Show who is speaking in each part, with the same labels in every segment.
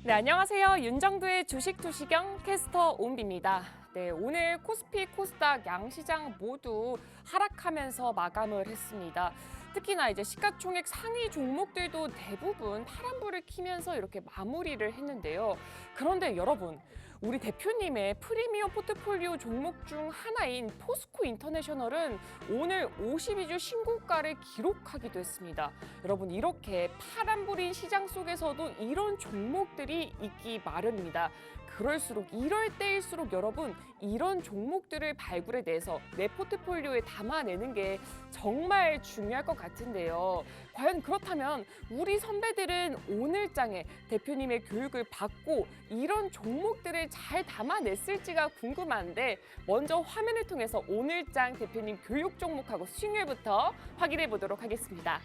Speaker 1: 네, 안녕하세요. 윤정두의 주식 투시경 캐스터 온비입니다. 네, 오늘 코스피, 코스닥 양시장 모두 하락하면서 마감을 했습니다. 특히나 이제 시가총액 상위 종목들도 대부분 파란불을 켜면서 이렇게 마무리를 했는데요. 그런데 여러분, 우리 대표님의 프리미엄 포트폴리오 종목 중 하나인 포스코 인터내셔널은 오늘 52주 신고가를 기록하기도 했습니다. 여러분, 이렇게 파란불인 시장 속에서도 이런 종목들이 있기 마련입니다. 그럴수록 이럴 때일수록 여러분 이런 종목들을 발굴해내서 내 포트폴리오에 담아내는 게 정말 중요할 것 같은데요. 과연 그렇다면 우리 선배들은 오늘장에 대표님의 교육을 받고 이런 종목들을 잘 담아냈을지가 궁금한데 먼저 화면을 통해서 오늘장 대표님 교육 종목하고 수익률부터 확인해 보도록 하겠습니다.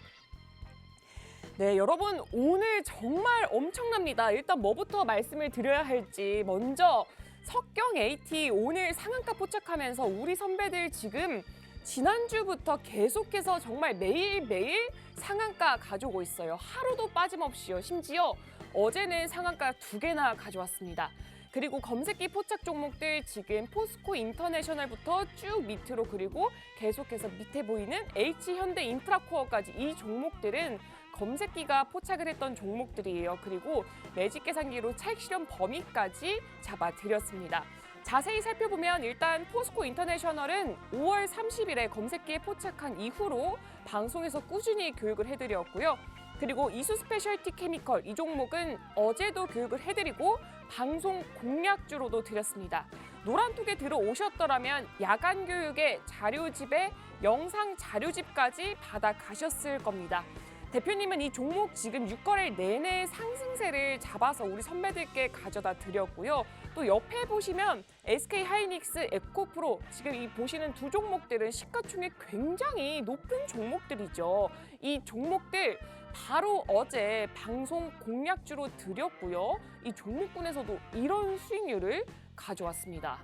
Speaker 1: 네, 여러분 오늘 정말 엄청납니다. 일단 뭐부터 말씀을 드려야 할지 먼저 석경 AT 오늘 상한가 포착하면서 우리 선배들 지금 지난주부터 계속해서 정말 매일매일 상한가 가져오고 있어요. 하루도 빠짐없이요. 심지어 어제는 상한가 2개나 가져왔습니다. 그리고 검색기 포착 종목들 지금 포스코 인터내셔널부터 쭉 밑으로 그리고 계속해서 밑에 보이는 H현대 인프라코어까지 이 종목들은 검색기가 포착을 했던 종목들이에요. 그리고 매직 계산기로 차익 실현 범위까지 잡아드렸습니다. 자세히 살펴보면 일단 포스코 인터내셔널은 5월 30일에 검색기에 포착한 이후로 방송에서 꾸준히 교육을 해드렸고요. 그리고 이수 스페셜티 케미컬 이 종목은 어제도 교육을 해드리고 방송 공략주로도 드렸습니다. 노란톡에 들어오셨더라면 야간 교육의 자료집에 영상 자료집까지 받아가셨을 겁니다. 대표님은 이 종목 지금 6거래일 내내 상승세를 잡아서 우리 선배들께 가져다 드렸고요. 또 옆에 보시면 SK하이닉스, 에코프로 지금 이 보시는 두 종목들은 시가총액 굉장히 높은 종목들이죠. 이 종목들 바로 어제 방송 공략주로 드렸고요. 이 종목군에서도 이런 수익률을 가져왔습니다.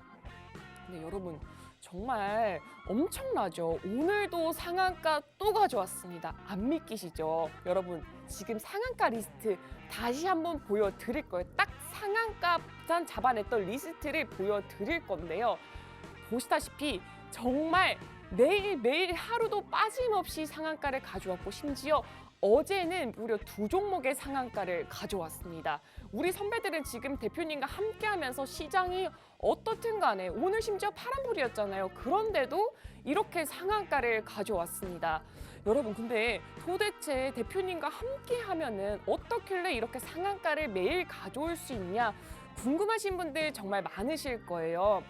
Speaker 1: 네, 여러분 정말 엄청나죠. 오늘도 상한가 또 가져왔습니다. 안 믿기시죠? 여러분 지금 상한가 리스트 다시 한번 보여드릴 거예요. 딱 상한가 잡아냈던 리스트를 보여드릴 건데요. 보시다시피 정말 매일매일 하루도 빠짐없이 상한가를 가져왔고 심지어 어제는 무려 2종목의 상한가를 가져왔습니다. 우리 선배들은 지금 대표님과 함께하면서 시장이 어떻든 간에 오늘 심지어 파란불이었잖아요. 그런데도 이렇게 상한가를 가져왔습니다. 여러분 근데 도대체 대표님과 함께하면은 어떻길래 이렇게 상한가를 매일 가져올 수 있냐 궁금하신 분들 정말 많으실 거예요.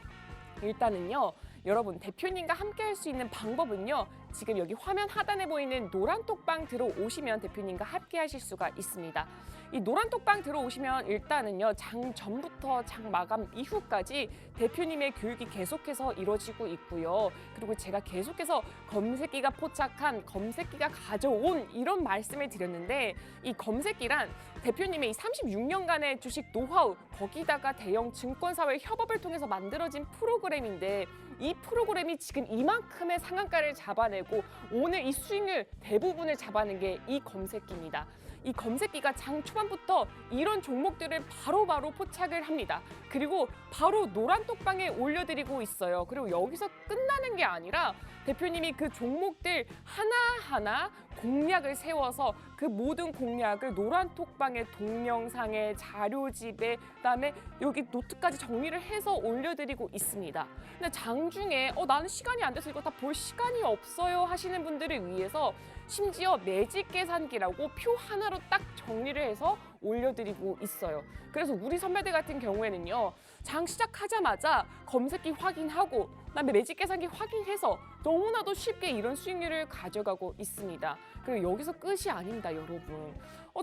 Speaker 1: 일단은요. 여러분 대표님과 함께 할 수 있는 방법은요. 지금 여기 화면 하단에 보이는 노란 톡방 들어오시면 대표님과 함께 하실 수가 있습니다. 이 노란 톡방 들어오시면 일단은요. 장 전부터 장 마감 이후까지 대표님의 교육이 계속해서 이루어지고 있고요. 그리고 제가 계속해서 검색기가 포착한 검색기가 가져온 이런 말씀을 드렸는데 이 검색기란 대표님의 이 36년간의 주식 노하우 거기다가 대형 증권사와의 협업을 통해서 만들어진 프로그램인데 이 프로그램이 지금 이만큼의 상한가를 잡아내고 오늘 이 수익률 대부분을 잡아낸 게 이 검색기입니다. 이 검색기가 장 초반부터 이런 종목들을 바로바로 포착을 합니다. 그리고 바로 노란 톡방에 올려드리고 있어요. 그리고 여기서 끝나는 게 아니라 대표님이 그 종목들 하나하나 공략을 세워서 그 모든 공략을 노란 톡방의 동영상에 자료집에 그다음에 여기 노트까지 정리를 해서 올려드리고 있습니다. 근데 장중에 나는 시간이 안 돼서 이거 다 볼 시간이 없어요 하시는 분들을 위해서 심지어 매직 계산기라고 표 하나로 딱 정리를 해서 올려드리고 있어요. 그래서 우리 선배들 같은 경우에는요. 장 시작하자마자 검색기 확인하고 그다음에 매직 계산기 확인해서 너무나도 쉽게 이런 수익률을 가져가고 있습니다. 그리고 여기서 끝이 아닙니다, 여러분.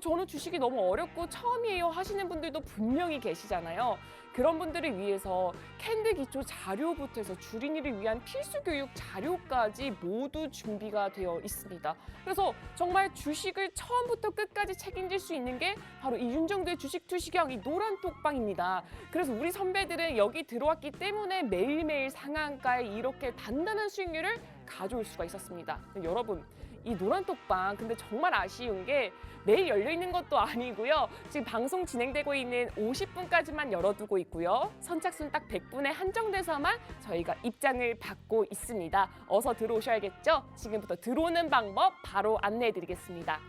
Speaker 1: 저는 주식이 너무 어렵고 처음이에요 하시는 분들도 분명히 계시잖아요. 그런 분들을 위해서 캔들 기초 자료부터 해서 주린이를 위한 필수 교육 자료까지 모두 준비가 되어 있습니다. 그래서 정말 주식을 처음부터 끝까지 책임질 수 있는 게 바로 이 윤정두의 주식 투시경 이 노란 톡방입니다. 그래서 우리 선배들은 여기 들어왔기 때문에 매일매일 상한가에 이렇게 단단한 수익률을 가져올 수가 있었습니다. 여러분 이 노란톡방 근데 정말 아쉬운 게 매일 열려 있는 것도 아니고요. 지금 방송 진행되고 있는 50분까지만 열어두고 있고요. 선착순 딱 100분에 한정돼서만 저희가 입장을 받고 있습니다. 어서 들어오셔야겠죠? 지금부터 들어오는 방법 바로 안내해드리겠습니다.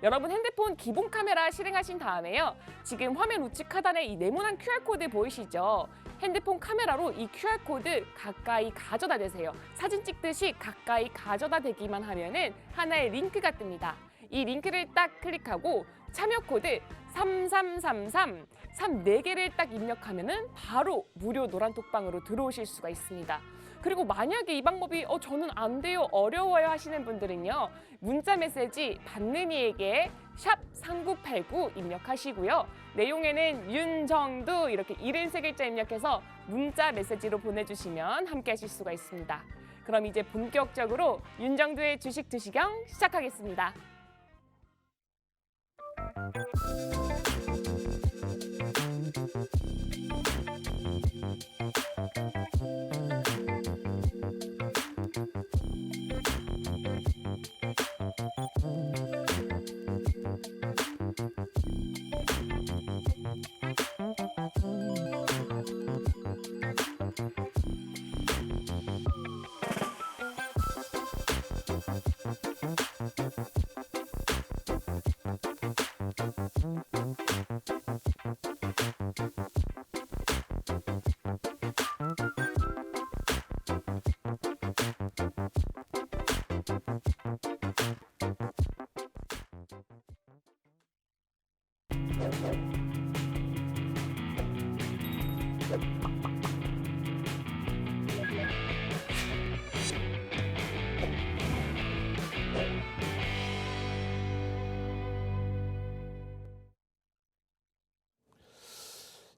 Speaker 1: 여러분 핸드폰 기본 카메라 실행하신 다음에요. 지금 화면 우측 하단에 이 네모난 QR코드 보이시죠? 핸드폰 카메라로 이 QR코드 가까이 가져다 대세요. 사진 찍듯이 가까이 가져다 대기만 하면은 하나의 링크가 뜹니다. 이 링크를 딱 클릭하고 참여 코드 3333, 34개를 딱 입력하면은 바로 무료 노란톡방으로 들어오실 수가 있습니다. 그리고 만약에 이 방법이 저는 안 돼요, 어려워요 하시는 분들은요. 문자 메시지 받는 이에게 샵 3989 입력하시고요. 내용에는 윤정두 이렇게 73글자 입력해서 문자 메시지로 보내주시면 함께 하실 수가 있습니다. 그럼 이제 본격적으로 윤정두의 주식 투시경 시작하겠습니다.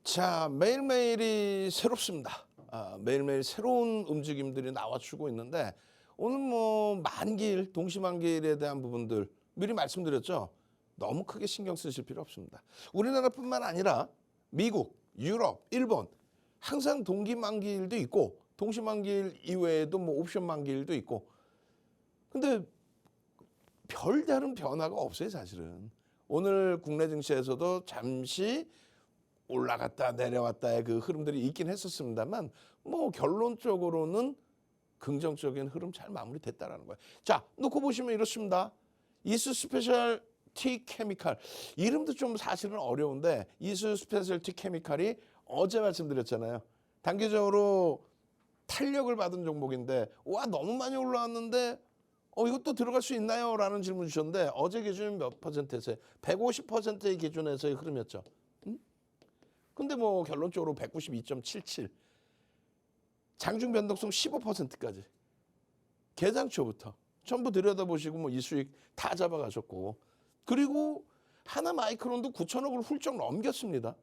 Speaker 2: 자, 매일매일이 새롭습니다. 매일매일 새로운 움직임들이 나와주고 있는데 오늘 뭐 만기일, 동시만기일에 대한 부분들 미리 말씀드렸죠. 너무 크게 신경 쓰실 필요 없습니다. 우리나라뿐만 아니라 미국, 유럽, 일본 항상 동기만기일도 있고 동시만기일 이외에도 뭐 옵션 만기일도 있고 근데 별다른 변화가 없어요, 사실은. 오늘 국내 증시에서도 잠시 올라갔다 내려왔다의 그 흐름들이 있긴 했었습니다만 뭐 결론적으로는 긍정적인 흐름 잘 마무리됐다라는 거예요. 자, 놓고 보시면 이렇습니다. 이수 스페셜 티 케미칼 이름도 좀 사실은 어려운데 이수 스페셜 티 케미칼이 어제 말씀드렸잖아요. 단기적으로 탄력을 받은 종목인데 와 너무 많이 올라왔는데 이것도 들어갈 수 있나요? 라는 질문 주셨는데 어제 기준 몇 퍼센트에서요? 150%의 기준에서의 흐름이었죠. 근데 뭐 결론적으로 192.77 장중 변동성 15%까지 개장 초부터 전부 들여다보시고 뭐 이 수익 다 잡아가셨고 그리고 하나 마이크론도 9천억을 훌쩍 넘겼습니다.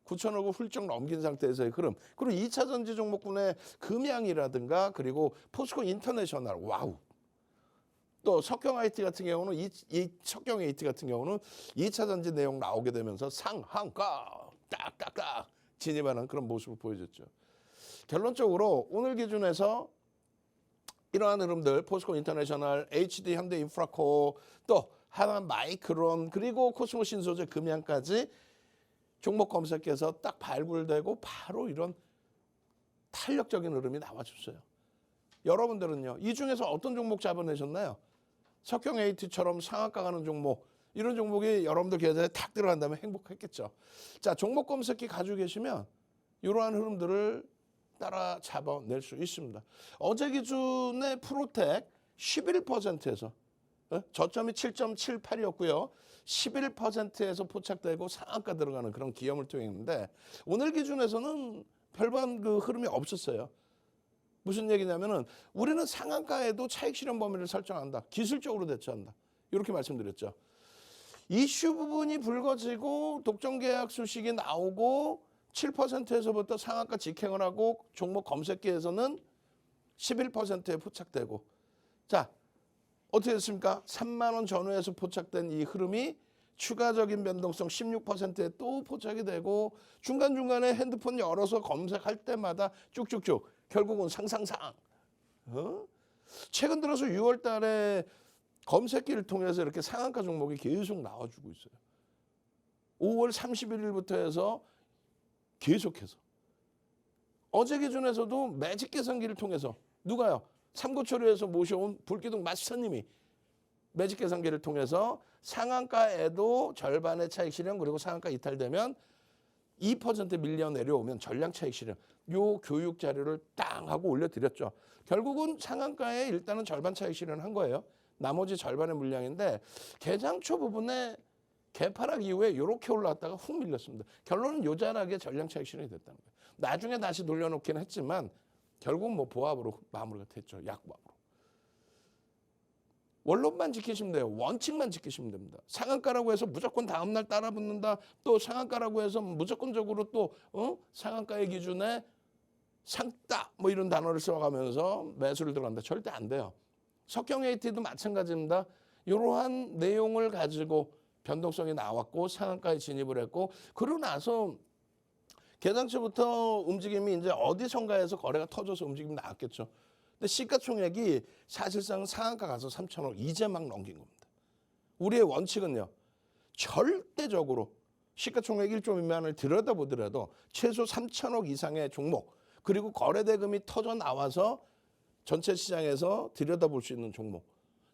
Speaker 2: 9천억을 훌쩍 넘긴 상태에서의 흐름 그리고 2차 전지 종목군의 금양이라든가 그리고 포스코 인터내셔널 와우 또 석경 IT 같은 경우는 이 석경 IT 같은 경우는 2차 전지 내용 나오게 되면서 상한가 딱딱딱 진입하는 그런 모습을 보여줬죠. 결론적으로 오늘 기준에서 이러한 흐름들 포스코 인터내셔널, HD 현대 인프라코어 또 하나 마이크론 그리고 코스모 신소재 금양까지 종목 검색해서 딱 발굴되고 바로 이런 탄력적인 흐름이 나와줬어요. 여러분들은요 이 중에서 어떤 종목 잡아내셨나요? 석경 AT처럼 상한가 가는 종목 이런 종목이 여러분들 계좌에 탁 들어간다면 행복했겠죠. 자, 종목 검색기 가지고 계시면 이러한 흐름들을 따라 잡아낼 수 있습니다. 어제 기준의 프로텍 11%에서 저점이 7.78이었고요. 11%에서 포착되고 상한가 들어가는 그런 기염을 통했는데 오늘 기준에서는 별반 그 흐름이 없었어요. 무슨 얘기냐면은 우리는 상한가에도 차익 실현 범위를 설정한다. 기술적으로 대처한다. 이렇게 말씀드렸죠. 이슈 부분이 불거지고 독점 계약 소식이 나오고 7%에서부터 상한가 직행을 하고 종목 검색기에서는 11%에 포착되고 자 어떻게 됐습니까? 3만 원 전후에서 포착된 이 흐름이 추가적인 변동성 16%에 또 포착이 되고 중간중간에 핸드폰 열어서 검색할 때마다 쭉쭉쭉 결국은 상상상 최근 들어서 6월 달에 검색기를 통해서 이렇게 상한가 종목이 계속 나와주고 있어요. 5월 31일부터 해서 계속해서. 어제 기준에서도 매직 계산기를 통해서 누가요? 삼고초려에서 모셔온 불기둥 마스터님이 매직 계산기를 통해서 상한가에도 절반의 차익 실현 그리고 상한가 이탈되면 2% 밀려 내려오면 전량 차익 실현 요 교육 자료를 땅 하고 올려드렸죠. 결국은 상한가에 일단은 절반 차익 실현한 거예요. 나머지 절반의 물량인데 개장초 부분에 개파락 이후에 이렇게 올라왔다가 훅 밀렸습니다. 결론은 요자락에 전량 차익 실현이 됐다는 거예요. 나중에 다시 돌려놓긴 했지만 결국 뭐 보합으로 마무리가 됐죠. 약보합으로. 원론만 지키시면 돼요. 원칙만 지키시면 됩니다. 상한가라고 해서 무조건 다음날 따라 붙는다. 또 상한가라고 해서 무조건적으로 또 상한가의 기준에 상따 뭐 이런 단어를 써가면서 매수를 들어간다. 절대 안 돼요. 석경 AT도 마찬가지입니다. 이러한 내용을 가지고 변동성이 나왔고 상한가에 진입을 했고 그러고 나서 개장초부터 움직임이 이제 어디선가에서 거래가 터져서 움직임이 나왔겠죠. 근데 시가총액이 사실상 상한가 가서 3천억 이제 막 넘긴 겁니다. 우리의 원칙은요. 절대적으로 시가총액 1조 미만을 들여다보더라도 최소 3천억 이상의 종목 그리고 거래대금이 터져 나와서 전체 시장에서 들여다볼 수 있는 종목.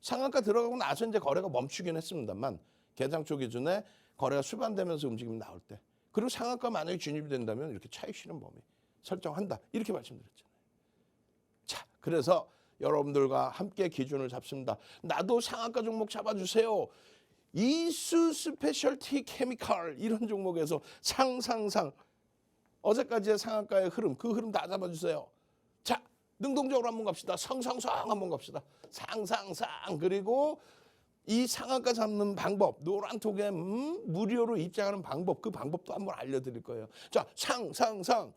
Speaker 2: 상한가 들어가고 나서 이제 거래가 멈추긴 했습니다만 개장초 기준에 거래가 수반되면서 움직임이 나올 때 그리고 상한가 만약에 진입이 된다면 이렇게 차익 실현 범위 설정한다. 이렇게 말씀드렸잖아요. 자, 그래서 여러분들과 함께 기준을 잡습니다. 나도 상한가 종목 잡아주세요. 이수 스페셜티 케미칼 이런 종목에서 상상상 어제까지의 상한가의 흐름 그 흐름 다 잡아주세요. 자, 능동적으로 한번 갑시다. 상상상 한번 갑시다. 상상상 그리고 이 상한가 잡는 방법, 노란톡에 무료로 입장하는 방법, 그 방법도 한번 알려드릴 거예요. 자, 상상상,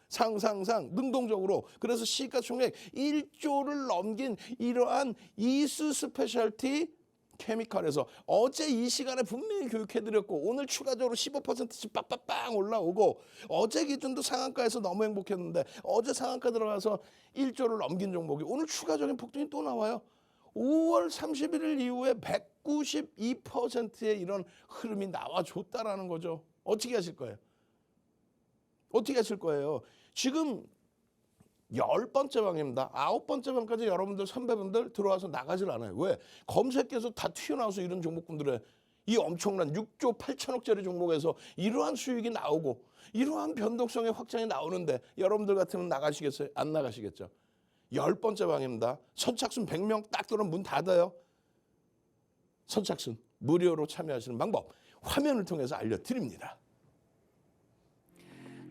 Speaker 2: 능동적으로. 그래서 시가총액 1조를 넘긴 이러한 이수 스페셜티 케미칼에서 어제 이 시간에 분명히 교육해드렸고 오늘 추가적으로 15%씩 빵빵빵 올라오고 어제 기준도 상한가에서 너무 행복했는데 어제 상한가 들어가서 1조를 넘긴 종목이 오늘 추가적인 폭등이 또 나와요. 5월 31일 이후에 192%의 이런 흐름이 나와줬다라는 거죠. 어떻게 하실 거예요? 어떻게 하실 거예요? 지금 10번째 방입니다. 9번째 방까지 여러분들 선배분들 들어와서 나가질 않아요. 왜? 검색해서 다 튀어나와서 이런 종목분들의 이 엄청난 6조 8천억짜리 종목에서 이러한 수익이 나오고 이러한 변동성의 확장이 나오는데 여러분들 같으면 나가시겠어요? 안 나가시겠죠? 10번째 방입니다. 선착순 100명 딱 들어오면 문 닫아요. 선착순 무료로 참여하시는 방법 화면을 통해서 알려드립니다.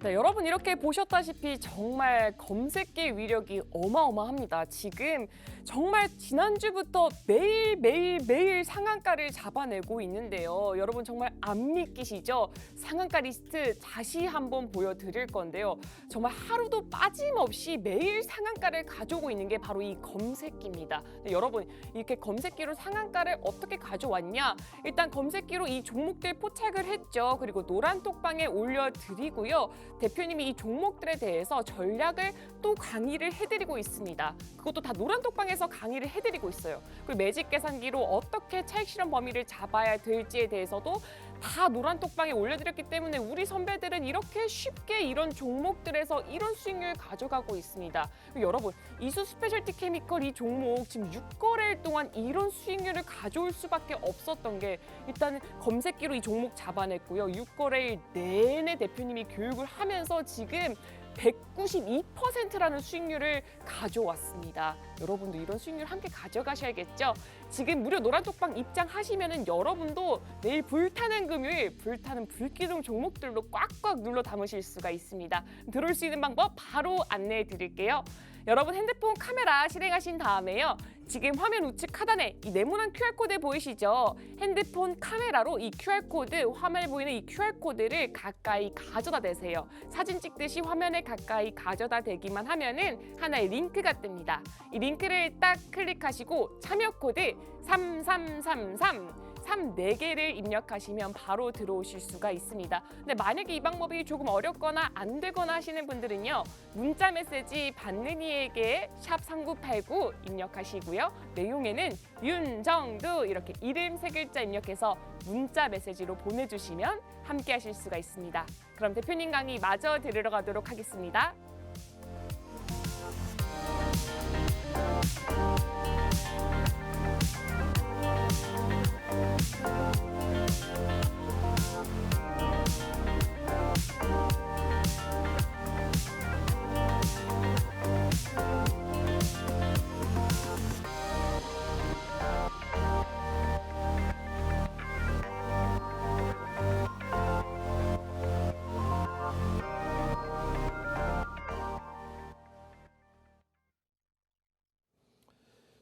Speaker 1: 네, 여러분 이렇게 보셨다시피 정말 검색기 위력이 어마어마합니다. 지금 정말 지난주부터 매일 상한가를 잡아내고 있는데요. 여러분 정말 안 믿기시죠? 상한가 리스트 다시 한번 보여드릴 건데요. 정말 하루도 빠짐없이 매일 상한가를 가져오고 있는 게 바로 이 검색기입니다. 네, 여러분 이렇게 검색기로 상한가를 어떻게 가져왔냐? 일단 검색기로 이 종목들 포착을 했죠. 그리고 노란톡방에 올려드리고요. 대표님이 이 종목들에 대해서 전략을 또 강의를 해드리고 있습니다. 그것도 다 노란톡방에서 강의를 해드리고 있어요. 그리고 매직 계산기로 어떻게 차익 실현 범위를 잡아야 될지에 대해서도 다 노란톡방에 올려드렸기 때문에 우리 선배들은 이렇게 쉽게 이런 종목들에서 이런 수익률 가져가고 있습니다. 그리고 여러분 이수 스페셜티 케미컬 이 종목 지금 6거래일 동안 이런 수익률을 가져올 수밖에 없었던 게 일단은 검색기로 이 종목 잡아냈고요. 6거래일 내내 대표님이 교육을 하면서 지금 192%라는 수익률을 가져왔습니다. 여러분도 이런 수익률 함께 가져가셔야겠죠? 지금 무료 노란톡방 입장하시면은 여러분도 내일 불타는 금요일 불타는 불기둥 종목들로 꽉꽉 눌러 담으실 수가 있습니다. 들어올 수 있는 방법 바로 안내해 드릴게요. 여러분 핸드폰 카메라 실행하신 다음에요. 지금 화면 우측 하단에 이 네모난 QR코드 보이시죠? 핸드폰 카메라로 이 QR코드, 화면에 보이는 이 QR코드를 가까이 가져다 대세요. 사진 찍듯이 화면에 가까이 가져다 대기만 하면은 하나의 링크가 뜹니다. 이 링크를 딱 클릭하시고 참여 코드 3333 3 4개를 입력하시면 바로 들어오실 수가 있습니다. 근데 만약에 이 방법이 조금 어렵거나 안 되거나 하시는 분들은요. 문자 메시지 받는 이에게 샵 3989 입력하시고요. 내용에는 윤정두 이렇게 이름 3글자 입력해서 문자 메시지로 보내주시면 함께 하실 수가 있습니다. 그럼 대표님 강의 마저 들으러 가도록 하겠습니다.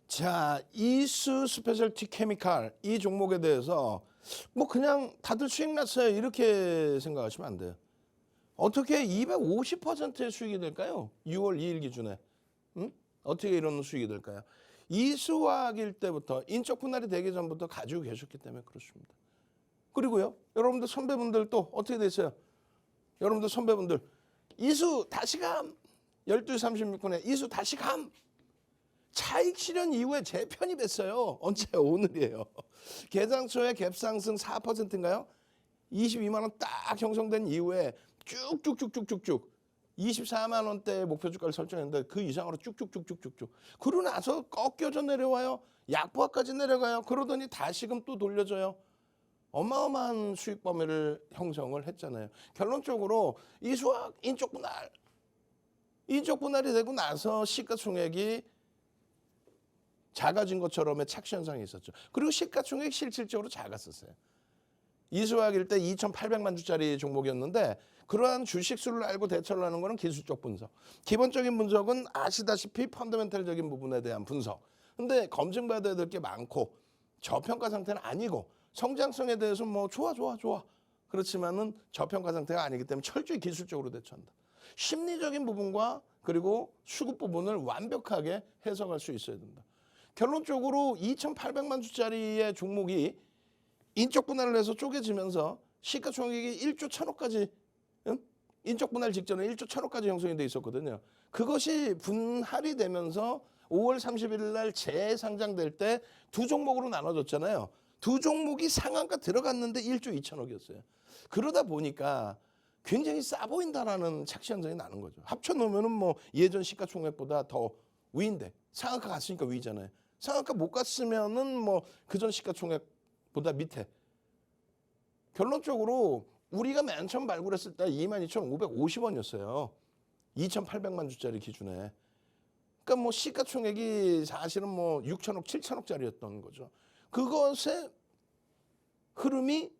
Speaker 2: 자, 이수 스페셜티 케미칼 이 종목에 대해서 뭐 그냥 다들 수익 났어요 이렇게 생각하시면 안 돼요. 어떻게 250%의 수익이 될까요? 6월 2일 기준에. 어떻게 이런 수익이 될까요? 이수화학일 때부터 인적 분할이 되기 전부터 가지고 계셨기 때문에 그렇습니다. 그리고요, 여러분들 선배분들 또 어떻게 됐어요? 여러분들 선배분들 이수 다시감 12시 36분에 이수 다시감 차익 실현 이후에 재편입했어요. 언제? 오늘이에요. 개장초에 갭 상승 4%인가요? 22만 원 딱 형성된 이후에 쭉쭉쭉쭉쭉쭉 24만 원대의 목표 주가를 설정했는데 그 이상으로 쭉쭉쭉쭉쭉쭉. 그러고 나서 꺾여져 내려와요. 약보합까지 내려가요. 그러더니 다시금 또 돌려줘요. 어마어마한 수익 범위를 형성을 했잖아요. 결론적으로 이수학 인적 분할이 되고 나서 시가총액이 작아진 것처럼의 착시 현상이 있었죠. 그리고 시가총액 실질적으로 작았었어요. 이수학일 때 2,800만 주짜리 종목이었는데 그러한 주식수를 알고 대처를 하는 것은 기술적 분석. 기본적인 분석은 아시다시피 펀더멘탈적인 부분에 대한 분석. 근데 검증받아야 될 게 많고 저평가 상태는 아니고 성장성에 대해서 뭐 좋아. 그렇지만은 저평가 상태가 아니기 때문에 철저히 기술적으로 대처한다. 심리적인 부분과 그리고 수급 부분을 완벽하게 해석할 수 있어야 된다. 결론적으로 2,800만 주짜리의 종목이 인적 분할을 해서 쪼개지면서 시가총액이 1조 1,000억까지 인적 분할 직전에 1조 1,000억까지 형성이 돼 있었거든요. 그것이 분할이 되면서 5월 31일 날 재상장될 때 두 종목으로 나눠졌잖아요. 두 종목이 상한가 들어갔는데 1조 2,000억이었어요. 그러다 보니까 굉장히 싸 보인다라는 착시 현상이 나는 거죠. 합쳐놓으면은 뭐 예전 시가총액보다 더 위인데 상한가 갔으니까 위잖아요. 상한가 못 갔으면은 뭐 그전 시가총액보다 밑에. 결론적으로 우리가 맨 처음 발굴했을 때 22,550원이었어요. 2,800만 주짜리 기준에. 그러니까 뭐 시가총액이 사실은 뭐 6천억, 7천억짜리였던 거죠. 그것의 흐름이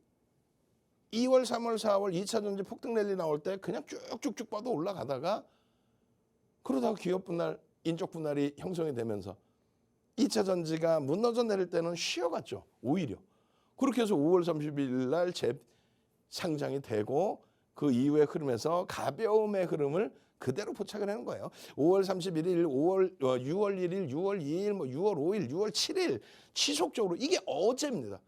Speaker 2: 2월, 3월, 4월 2차 전지 폭등 랠리 나올 때 그냥 쭉쭉쭉 뻗어 올라가다가 그러다가 기업 분할, 인적 분할이 형성이 되면서 2차 전지가 무너져 내릴 때는 쉬어갔죠. 오히려. 그렇게 해서 5월 30일 날 재상장이 되고 그 이후의 흐름에서 가벼움의 흐름을 그대로 포착을 하는 거예요. 5월 31일, 6월 1일, 6월 2일, 뭐 6월 5일, 6월 7일 지속적으로 이게 어제입니다.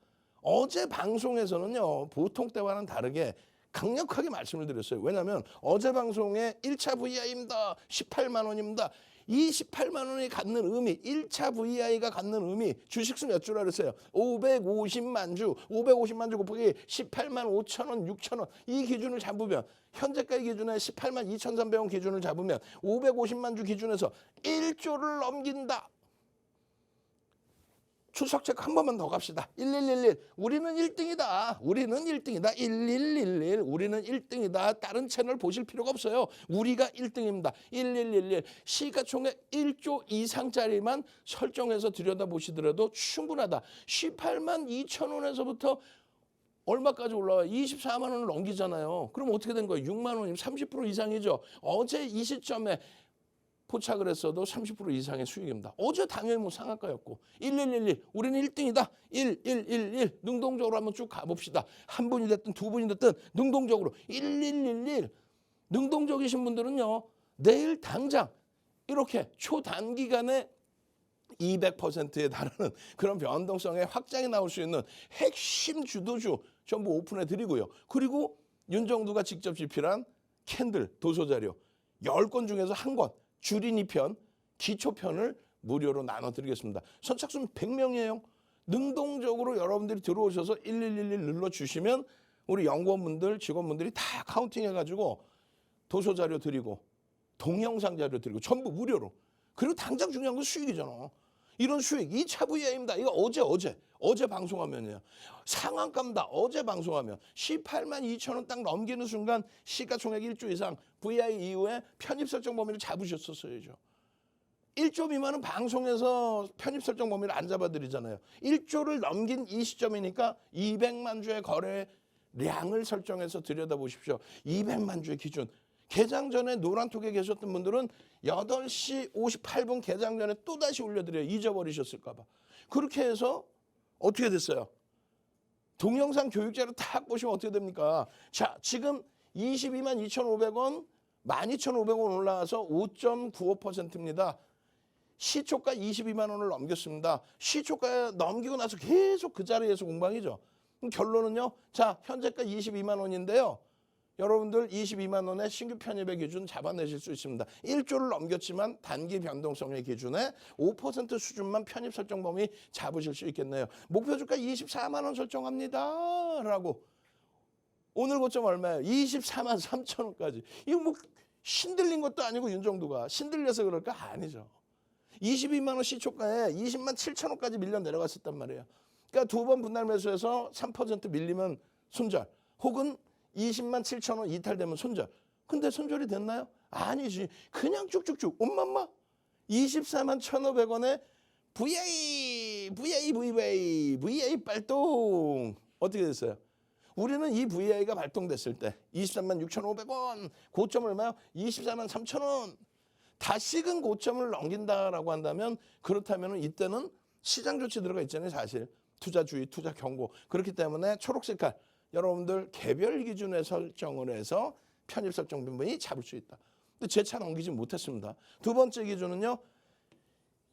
Speaker 2: 어제 방송에서는요. 보통 때와는 다르게 강력하게 말씀을 드렸어요. 왜냐하면 어제 방송에 1차 VI입니다. 18만 원입니다. 이 18만 원이 갖는 의미, 1차 VI가 갖는 의미, 주식수 몇 주라 그랬어요? 550만 주, 550만 주 곱하기 18만 5천 원, 6천 원. 이 기준을 잡으면 현재가의 기준에 18만 2,300원 기준을 잡으면 550만 주 기준에서 1조를 넘긴다. 추석 체크 한 번만 더 갑시다. 1111. 우리는 1등이다. 우리는 1등이다. 1111. 우리는 1등이다. 다른 채널 보실 필요가 없어요. 우리가 1등입니다. 1111. 시가총액 1조 이상짜리만 설정해서 들여다보시더라도 충분하다. 18만 2천 원에서부터 얼마까지 올라와요? 24만 원을 넘기잖아요. 그럼 어떻게 된 거예요? 6만 원이면 30% 이상이죠. 어제 이 시점에 포착을 했어도 30% 이상의 수익입니다. 어제 당연히 뭐 상한가였고 1111 우리는 1등이다. 1111 능동적으로 한번 쭉 가봅시다. 한 분이 됐든 두 분이 됐든 능동적으로 1111 능동적이신 분들은요. 내일 당장 이렇게 초단기간에 200%에 달하는 그런 변동성의 확장이 나올 수 있는 핵심 주도주 전부 오픈해 드리고요. 그리고 윤정두가 직접 집필한 캔들 도서자료 10권 중에서 1권 줄인 2편 기초편을 무료로 나눠드리겠습니다. 선착순 100명이에요. 능동적으로 여러분들이 들어오셔서 1111 눌러주시면 우리 연구원분들 직원분들이 다 카운팅해가지고 도서자료 드리고 동영상 자료 드리고 전부 무료로. 그리고 당장 중요한 건 수익이잖아. 이런 수익 2차 VI입니다. 이거 어제 방송하면이에요. 상한가입니다. 어제 방송하면 18만 2천 원 딱 넘기는 순간 시가총액 1조 이상 VI 이후에 편입 설정 범위를 잡으셨었어야죠. 1조 미만은 방송에서 편입 설정 범위를 안 잡아드리잖아요. 1조를 넘긴 이 시점이니까 200만 주의 거래량을 설정해서 들여다보십시오. 200만 주의 기준. 개장 전에 노란톡에 계셨던 분들은 8시 58분 개장 전에 또다시 올려드려요. 잊어버리셨을까 봐. 그렇게 해서 어떻게 됐어요? 동영상 교육자료 딱 보시면 어떻게 됩니까? 자, 지금 22만 2,500원, 12,500원 올라와서 5.95%입니다. 시초가 22만 원을 넘겼습니다. 시초가 넘기고 나서 계속 그 자리에서 공방이죠. 그럼 결론은요. 자, 현재가 22만 원인데요. 여러분들 22만 원의 신규 편입의 기준 잡아내실 수 있습니다. 1조를 넘겼지만 단기 변동성의 기준에 5% 수준만 편입 설정 범위 잡으실 수 있겠네요. 목표 주가 24만 원 설정합니다. 라고. 오늘 고점 얼마예요? 24만 3천 원까지. 이거 뭐 신들린 것도 아니고 윤정두가 신들려서 그럴까? 아니죠. 22만 원 시초가에 20만 7천 원까지 밀려 내려갔었단 말이에요. 그러니까 두 번 분할 매수해서 3% 밀리면 손절. 혹은 20만 7천 원 이탈되면 손절. 근데 손절이 됐나요? 아니지. 그냥 쭉쭉쭉. 엄마마 24만 1,500원에 VI 발동. 어떻게 됐어요? 우리는 이 VI가 발동됐을 때 23만 6,500원. 고점 얼마요? 24만 3천 원. 다시금 고점을 넘긴다라고 한다면 그렇다면 이때는 시장 조치 들어가 있잖아요. 사실. 투자주의, 투자 경고. 그렇기 때문에 초록색깔. 여러분들 개별 기준에 설정을 해서 편입 설정 부분이 잡을 수 있다. 근데 제 차 넘기지 못했습니다. 두 번째 기준은요.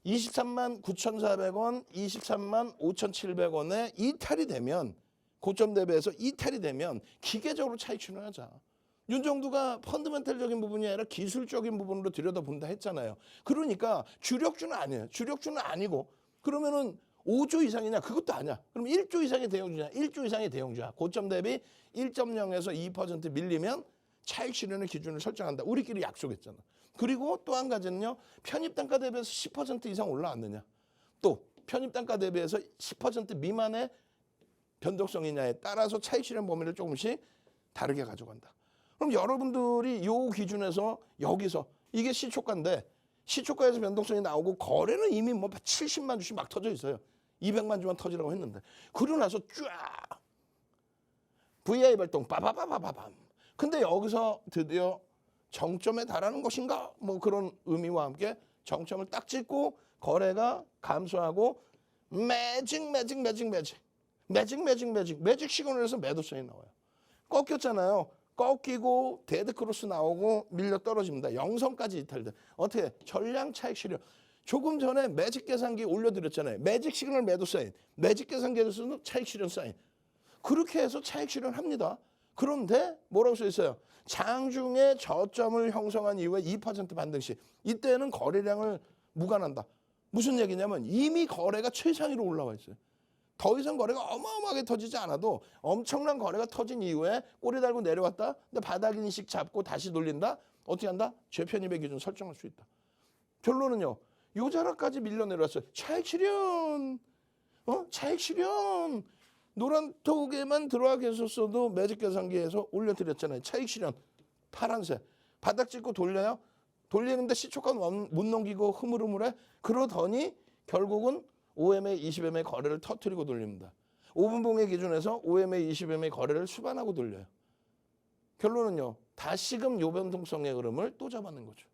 Speaker 2: 23만 9,400원, 23만 5,700원에 이탈이 되면 고점 대비해서 이탈이 되면 기계적으로 차익 실현하자. 윤정두가 펀드멘탈적인 부분이 아니라 기술적인 부분으로 들여다본다 했잖아요. 그러니까 주력주는 아니에요. 주력주는 아니고 그러면은 5조 이상이냐? 그것도 아니야. 그럼 1조 이상의 대형주냐? 1조 이상의 대형주야. 고점 대비 1.0에서 2% 밀리면 차익 실현의 기준을 설정한다. 우리끼리 약속했잖아. 그리고 또 한 가지는요. 편입 단가 대비해서 10% 이상 올라왔느냐. 또 편입 단가 대비해서 10% 미만의 변동성이냐에 따라서 차익 실현 범위를 조금씩 다르게 가져간다. 그럼 여러분들이 요 기준에서 여기서 이게 시초가인데 시초가에서 변동성이 나오고 거래는 이미 뭐 70만 주씩 막 터져 있어요. 200만 주만 터지라고 했는데 그러고 나서 쫙 VI 발동 빠바바바밤. 근데 여기서 드디어 정점에 달하는 것인가? 뭐 그런 의미와 함께 정점을 딱 찍고 거래가 감소하고 매직 시그널에서 매도성이 나와요. 꺾였잖아요. 꺾이고 데드크로스 나오고 밀려 떨어집니다. 영성까지 이탈돼. 어떻게? 전량 차익 실현. 조금 전에 매직 계산기 올려드렸잖아요. 매직 시그널 매도 사인. 매직 계산기에서는 차익 실현 사인. 그렇게 해서 차익 실현합니다. 그런데 뭐라고 써 있어요? 장중에 저점을 형성한 이후에 2% 반등시. 이때는 거래량을 무관한다. 무슨 얘기냐면 이미 거래가 최상위로 올라와 있어요. 더 이상 거래가 어마어마하게 터지지 않아도 엄청난 거래가 터진 이후에 꼬리 달고 내려왔다. 근데 바닥 인식 잡고 다시 돌린다. 어떻게 한다? 재편입의 기준 설정할 수 있다. 결론은요. 요 자락까지 밀려 내려왔어요. 차익 실현. 차익 실현. 노란톡에만 들어와 계셨어도 매직 계산기에서 올려드렸잖아요. 차익 실현. 파란색. 바닥 찍고 돌려요. 돌리는데 시초가 못 넘기고 흐물흐물해. 그러더니 결국은 5MA, 20MA 거래를 터뜨리고 돌립니다. 5분봉의 기준에서 5MA, 20MA 거래를 수반하고 돌려요. 결론은요. 다시금 요변동성의 흐름을 또 잡아낸 거죠.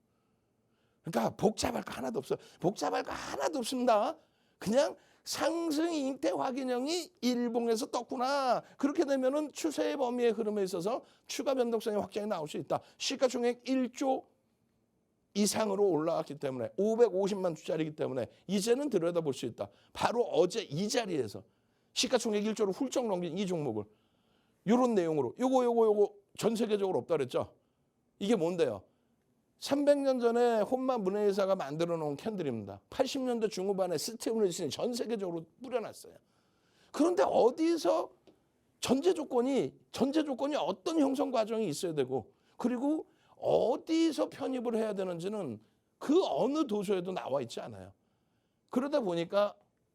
Speaker 2: 그러니까 복잡할 거 하나도 없어요. 복잡할 거 하나도 없습니다. 그냥 상승 잉태 확인형이 일봉에서 떴구나. 그렇게 되면은 추세의 범위의 흐름에 있어서 추가 변동성의 확장이 나올 수 있다. 시가총액 1조 이상으로 올라왔기 때문에 550만 주짜리이기 때문에 이제는 들여다볼 수 있다. 바로 어제 이 자리에서 시가총액 1조를 훌쩍 넘긴 이 종목을 이런 내용으로 요거 전 세계적으로 없다 그랬죠. 이게 뭔데요? 300년 전에 혼마 문해회사가 만들어 놓은 캔들입니다. 80년대 중후반에 스티븐 윌슨이 전 세계적으로 뿌려놨어요. 그런데 어디서 전제 조건이 어떤 형성 과정이 있어야 되고 그리고 어디서 편입을 해야 되는지는 그 어느 도서에도 나와 있지 않아요. 그러다 보니까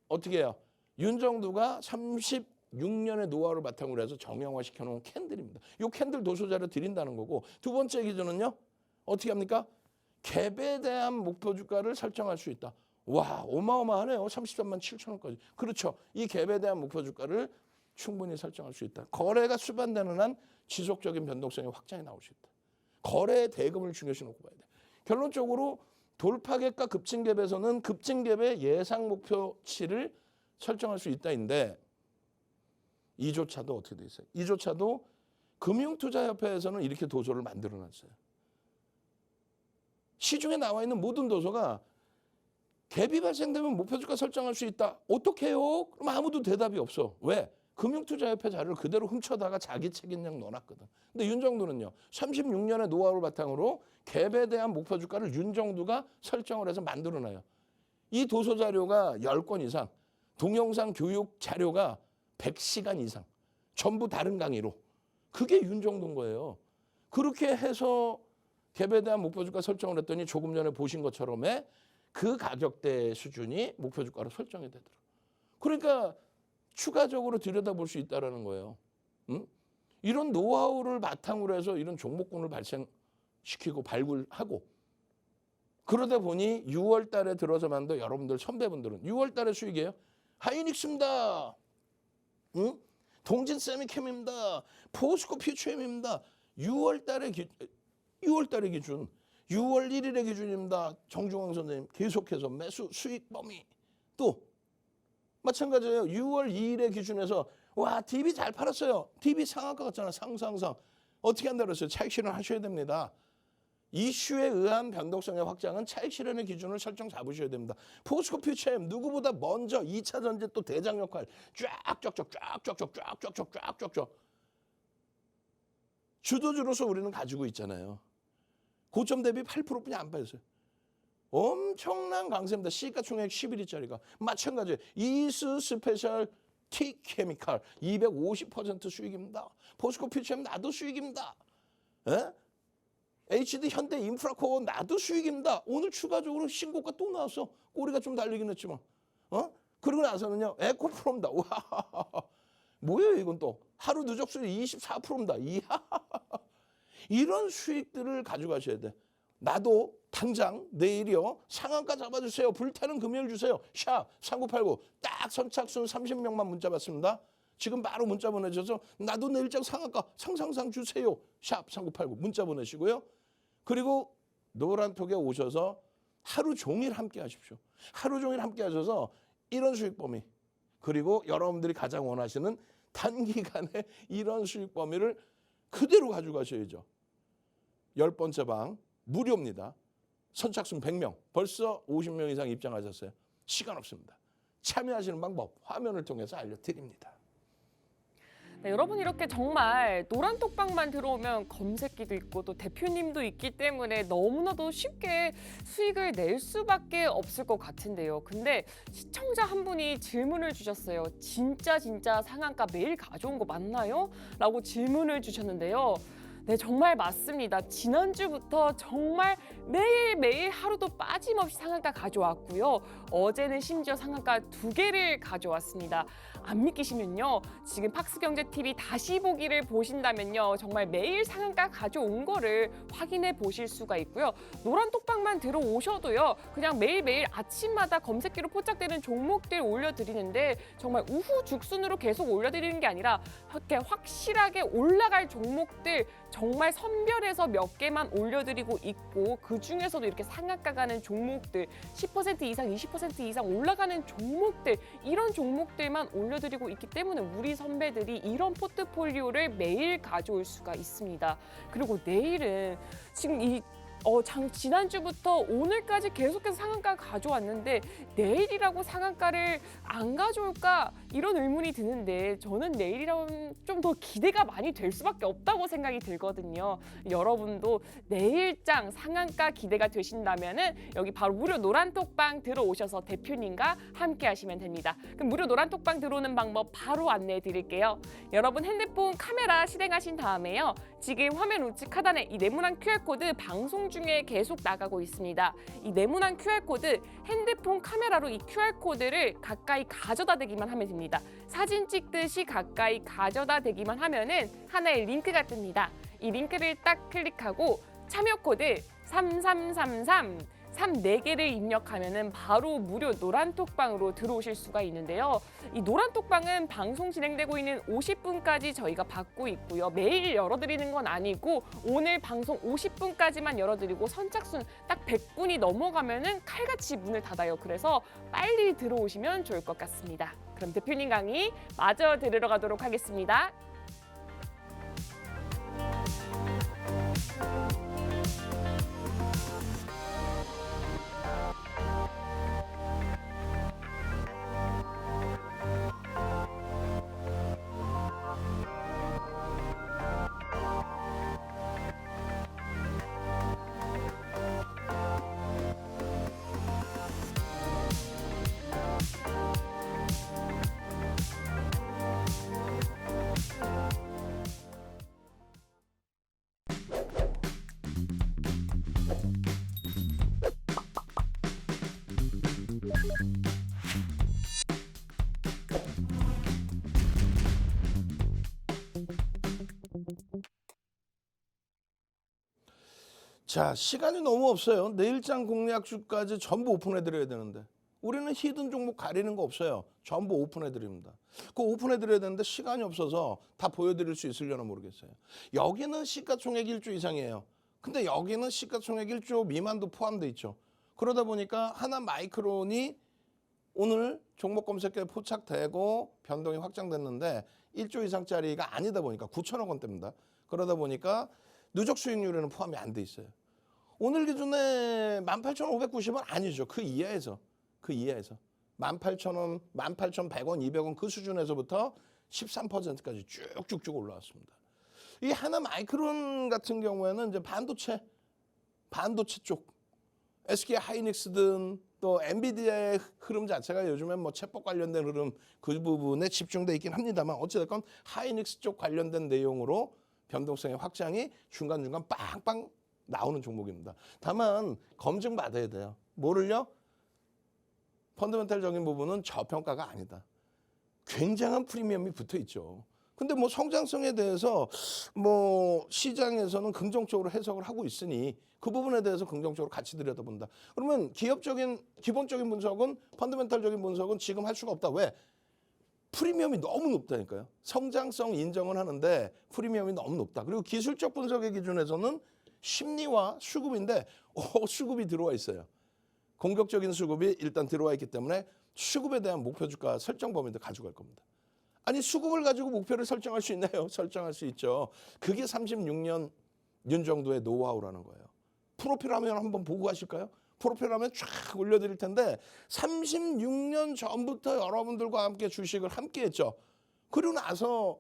Speaker 2: 어떻게 해요? 윤정두가 36년의 노하우를 바탕으로 해서 정형화시켜 놓은 캔들입니다. 이 캔들 도서자료 드린다는 거고 두 번째 기준은요. 어떻게 합니까? 갭에 대한 목표 주가를 설정할 수 있다. 와 어마어마하네요. 33만 7천 원까지. 그렇죠. 이 갭에 대한 목표 주가를 충분히 설정할 수 있다. 거래가 수반되는 한 지속적인 변동성의 확장이 나올 수 있다. 거래의 대금을 중요시 놓고 봐야 돼. 결론적으로 돌파갭과 급증갭에서는 급증갭의 예상 목표치를 설정할 수 있다인데 이조차도 어떻게 돼 있어요? 이조차도 금융투자협회에서는 이렇게 도서를 만들어놨어요. 시중에 나와 있는 모든 도서가 갭이 발생되면 목표주가 설정할 수 있다. 어떻게 해요? 그럼 아무도 대답이 없어. 왜? 금융투자협회 자료를 그대로 훔쳐다가 자기 책임량 넣어놨거든. 근데 윤정두는요. 36년의 노하우를 바탕으로 갭에 대한 목표주가를 윤정두가 설정을 해서 만들어놔요. 이 도서 자료가 10권 이상, 동영상 교육 자료가 100시간 이상, 전부 다른 강의로. 그게 윤정두인 거예요. 그렇게 해서 갭에 대한 목표주가 설정을 했더니 조금 전에 보신 것처럼의 그 가격대 수준이 목표주가로 설정이 되더라고요. 그러니까 추가적으로 들여다볼 수 있다는 거예요. 응? 이런 노하우를 바탕으로 해서 이런 종목군을 발생시키고 발굴하고 그러다 보니 6월 달에 들어서만도 여러분들 선배분들은 6월 달에 수익이에요. 하이닉스입니다. 응? 동진 세미캠입니다. 포스코 퓨처엠입니다. 6월 달의 기준 6월 1일의 기준입니다. 정중앙 선생님 계속해서 매수 수익 범위 또 마찬가지예요. 6월 2일의 기준에서 와 DB 잘 팔았어요. DB 상한가 같잖아. 상상상. 어떻게 한다고 그랬어요? 차익 실현 하셔야 됩니다. 이슈에 의한 변동성의 확장은 차익 실현의 기준을 설정 잡으셔야 됩니다. 포스코 퓨처엠 누구보다 먼저 2차 전지 또 대장 역할 쫙쫙쫙 주도주로서 우리는 가지고 있잖아요. 고점 대비 8%뿐이 안 빠졌어요. 엄청난 강세입니다. 시가총액 11위짜리가. 마찬가지예요. 이스 스페셜 티 케미칼 250% 수익입니다. 포스코 퓨처엠 나도 수익입니다. 에? HD 현대 인프라코어 나도 수익입니다. 오늘 추가적으로 신고가 또 나왔어. 꼬리가 좀 달리긴 했지만. 그러고 나서는요. 에코프로입니다. 와, 뭐예요 이건 또. 하루 누적 수익 24%입니다. 이야. 이런 수익들을 가져가셔야 돼. 나도 당장 내일이요. 상한가 잡아주세요. 불타는 금요일 주세요. 샵 3989 딱 선착순 30명만 문자 받습니다. 지금 바로 문자 보내셔서 나도 내일장 상한가 상상상 주세요. 샵 3989 문자 보내시고요. 그리고 노란톡에 오셔서 하루 종일 함께 하십시오. 하루 종일 함께 하셔서 이런 수익 범위 그리고 여러분들이 가장 원하시는 단기간에 이런 수익 범위를 그대로 가져가셔야죠. 10번째 방 무료입니다. 선착순 100명 벌써 50명 이상 입장하셨어요. 시간 없습니다. 참여하시는 방법 화면을 통해서 알려드립니다.
Speaker 1: 네, 여러분 이렇게 정말 노란톡방만 들어오면 검색기도 있고 또 대표님도 있기 때문에 너무나도 쉽게 수익을 낼 수밖에 없을 것 같은데요. 근데 시청자 한 분이 질문을 주셨어요. 진짜 상한가 매일 가져온 거 맞나요? 라고 질문을 주셨는데요. 네, 정말 맞습니다. 지난주부터 정말 매일매일 하루도 빠짐없이 상한가 가져왔고요. 어제는 심지어 상한가 2개를 가져왔습니다. 안 믿기시면요. 지금 팍스경제TV 다시 보기를 보신다면요. 정말 매일 상한가 가져온 거를 확인해 보실 수가 있고요. 노란톡방만 들어오셔도요. 그냥 매일매일 아침마다 검색기로 포착되는 종목들 올려드리는데 정말 우후죽순으로 계속 올려드리는 게 아니라 이렇게 확실하게 올라갈 종목들 정말 선별해서 몇 개만 올려드리고 있고 그중에서도 이렇게 상한가 가는 종목들 10% 이상, 20% 이상 올라가는 종목들 이런 종목들만 올려드리고 있기 때문에 우리 선배들이 이런 포트폴리오를 매일 가져올 수가 있습니다. 그리고 내일은 지금 이 지난주부터 오늘까지 계속해서 상한가 가져왔는데 내일이라고 상한가를 안 가져올까 이런 의문이 드는데 저는 내일이라면 좀 더 기대가 많이 될 수밖에 없다고 생각이 들거든요. 여러분도 내일장 상한가 기대가 되신다면은 여기 바로 무료 노란톡방 들어오셔서 대표님과 함께 하시면 됩니다. 그럼 무료 노란톡방 들어오는 방법 바로 안내해 드릴게요. 여러분 핸드폰 카메라 실행하신 다음에요. 지금 화면 우측 하단에 이 네모난 QR코드 방송 중에 계속 나가고 있습니다. 이 네모난 QR코드 핸드폰 카메라로 이 QR코드를 가까이 가져다 대기만 하면 됩니다. 사진 찍듯이 가까이 가져다 대기만 하면은 하나의 링크가 뜹니다. 이 링크를 딱 클릭하고 참여 코드 3333 4개를 입력하면은 바로 무료 노란톡방으로 들어오실 수가 있는데요. 이 노란톡방은 방송 진행되고 있는 50분까지 저희가 받고 있고요. 매일 열어드리는 건 아니고 오늘 방송 50분까지만 열어드리고 선착순 딱 100분이 넘어가면은 칼같이 문을 닫아요. 그래서 빨리 들어오시면 좋을 것 같습니다. 그럼 대표님 강의 마저 들으러 가도록 하겠습니다.
Speaker 2: 자, 시간이 너무 없어요. 내일장 공략주까지 전부 오픈해드려야 되는데 우리는 히든 종목 가리는 거 없어요. 전부 오픈해드립니다. 그 오픈해드려야 되는데 시간이 없어서 다 보여드릴 수 있으려나 모르겠어요. 여기는 시가총액 1조 이상이에요. 근데 여기는 시가총액 1조 미만도 포함되어 있죠. 그러다 보니까 하나 마이크론이 오늘 종목 검색에 포착되고 변동이 확장됐는데 1조 이상짜리가 아니다 보니까 9천억 원대입니다. 그러다 보니까 누적 수익률에는 포함이 안 돼 있어요. 오늘 기준에 18,590원 아니죠. 그 이하에서. 18,000원, 18,100원, 200원 그 수준에서부터 13%까지 쭉쭉쭉 올라왔습니다. 이 하나 마이크론 같은 경우에는 이제 반도체 쪽 SK 하이닉스든 또 엔비디아의 흐름 자체가 요즘엔 뭐 챗봇 관련된 흐름 그 부분에 집중돼 있긴 합니다만 어찌됐건 하이닉스 쪽 관련된 내용으로 변동성의 확장이 중간중간 빵빵 나오는 종목입니다. 다만 검증받아야 돼요. 뭐를요? 펀더멘탈적인 부분은 저평가가 아니다. 굉장한 프리미엄이 붙어 있죠. 근데 뭐 성장성에 대해서 뭐 시장에서는 긍정적으로 해석을 하고 있으니 그 부분에 대해서 긍정적으로 같이 들여다본다. 그러면 기본적인 분석은 펀더멘탈적인 분석은 지금 할 수가 없다. 왜? 프리미엄이 너무 높다니까요. 성장성 인정은 하는데 프리미엄이 너무 높다. 그리고 기술적 분석의 기준에서는 심리와 수급인데 수급이 들어와 있어요. 공격적인 수급이 일단 들어와 있기 때문에 수급에 대한 목표 주가 설정 범위도 가져갈 겁니다. 아니 수급을 가지고 목표를 설정할 수 있나요? 설정할 수 있죠. 그게 36년 윤정도의 노하우라는 거예요. 프로필 화면 한번 보고 가실까요? 프로필 화면 쫙 올려드릴 텐데 36년 전부터 여러분들과 함께 주식을 함께 했죠. 그리고 나서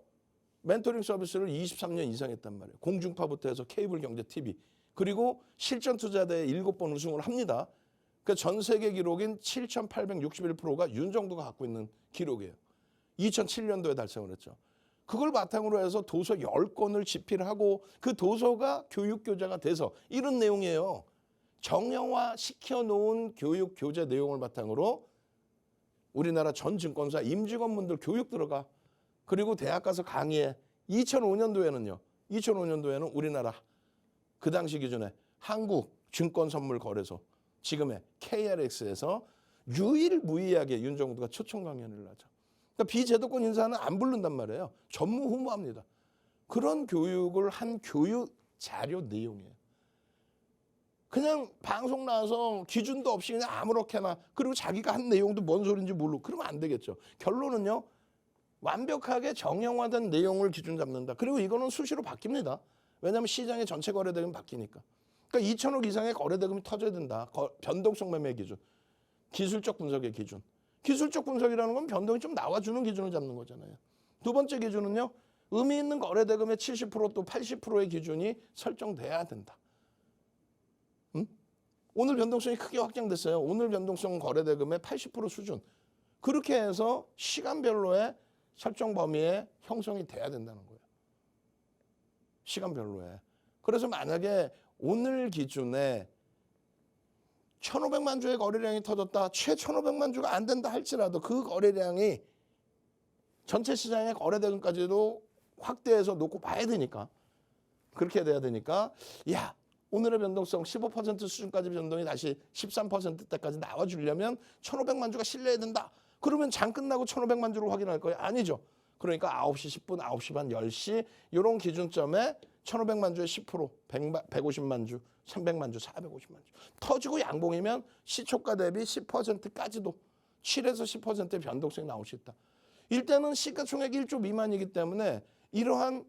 Speaker 2: 멘토링 서비스를 23년 이상 했단 말이에요. 공중파부터 해서 케이블 경제 TV 그리고 실전 투자대회 7번 우승을 합니다. 그 전 세계 기록인 7,861%가 윤정도가 갖고 있는 기록이에요. 2007년도에 달성을 했죠. 그걸 바탕으로 해서 도서 10권을 집필하고 그 도서가 교육교재가 돼서 이런 내용이에요. 정형화 시켜놓은 교육 교재 내용을 바탕으로 우리나라 전 증권사 임직원분들 교육 들어가. 그리고 대학 가서 강의해. 2005년도에는 우리나라 그 당시 기준에 한국증권선물거래소 지금의 KRX에서 유일무이하게 윤정도가 초청 강연을 하죠. 그러니까 비제도권 인사는 안 부른단 말이에요. 전무후무합니다. 그런 교육을 한 교육 자료 내용이에요. 그냥 방송 나와서 기준도 없이 그냥 아무렇게나 그리고 자기가 한 내용도 뭔 소리인지 모르고 그러면 안 되겠죠. 결론은요. 완벽하게 정형화된 내용을 기준 잡는다. 그리고 이거는 수시로 바뀝니다. 왜냐하면 시장의 전체 거래대금 바뀌니까. 그러니까 2천억 이상의 거래 대금이 터져야 된다. 변동성 매매 기준, 기술적 분석의 기준. 기술적 분석이라는 건 변동이 좀 나와주는 기준을 잡는 거잖아요. 두 번째 기준은요. 의미 있는 거래 대금의 70%또 80%의 기준이 설정돼야 된다. 오늘 변동성이 크게 확장됐어요. 오늘 변동성 거래 대금의 80% 수준. 그렇게 해서 시간별로의 설정 범위에 형성이 돼야 된다는 거예요. 시간별로에. 그래서 만약에 오늘 기준에 1,500만 주의 거래량이 터졌다. 최 1,500만 주가 안 된다 할지라도 그 거래량이 전체 시장의 거래 대금까지도 확대해서 놓고 봐야 되니까. 그렇게 돼야 되니까 야, 오늘의 변동성 15% 수준까지 변동이 다시 13%대까지 나와주려면 1,500만 주가 실려야 된다. 그러면 장 끝나고 1,500만 주를 확인할 거예요? 아니죠. 그러니까 9시 10분, 9시 반, 10시 이런 기준점에 1,500만 주의 10%, 150만 주, 300만 주, 450만 주. 터지고 양봉이면 시초가 대비 10%까지도 7에서 10%의 변동성이 나올 수 있다. 일단은 시가총액 1조 미만이기 때문에 이러한